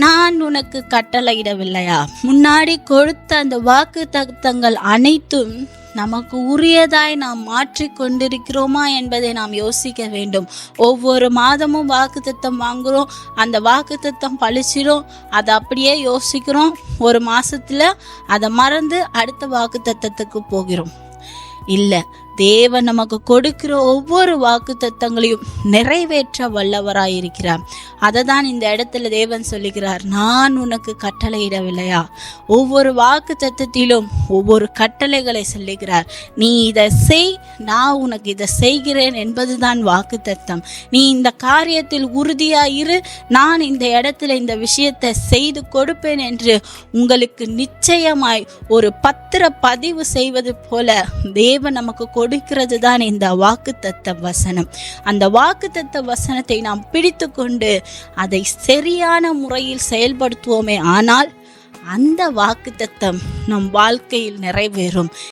நான் உனக்கு கட்டளையிடவில்லையா? முன்னாடி கொடுத்த அந்த வாக்கு தத்தங்கள் அனைத்தும் நமக்கு உரியதாய் நாம் மாற்றி கொண்டிருக்கிறோமா என்பதை நாம் யோசிக்க வேண்டும். ஒவ்வொரு மாதமும் வாக்குத்தத்தம் வாங்குகிறோம், அந்த வாக்குத்தத்தம் பழிச்சிடும், அதை அப்படியே யோசிக்கிறோம், ஒரு மாசத்துல அதை மறந்து அடுத்த வாக்குத்தத்தத்துக்கு போகிறோம். இல்லை, தேவன் நமக்கு கொடுக்கிற ஒவ்வொரு வாக்கு தத்தங்களையும் நிறைவேற்ற வல்லவராயிருக்கிறார். அதை தான் இந்த இடத்துல தேவன் சொல்லுகிறார், நான் உனக்கு கட்டளையிடவில்லையா? ஒவ்வொரு வாக்கு தத்தத்திலும் ஒவ்வொரு கட்டளைகளை சொல்லுகிறார். நீ இதை செய், நான் உனக்கு இதை செய்கிறேன் என்பதுதான் வாக்கு தத்தம். நீ இந்த காரியத்தில் உறுதியாயிரு, நான் இந்த இடத்துல இந்த விஷயத்தை செய்து கொடுப்பேன் என்று உங்களுக்கு நிச்சயமாய் ஒரு பத்திர பதிவு செய்வது போல தேவன் நமக்கு கொடுக்கிறது தான் இந்த வாக்குத்தத்த வசனம். அந்த வாக்குத்தத்த வசனத்தை நாம் பிடித்து கொண்டு அதை சரியான முறையில் செயல்படுத்துவோமே ஆனால் அந்த வாக்குத்தத்தம் நம் வாழ்க்கையில் நிறைவேறும்.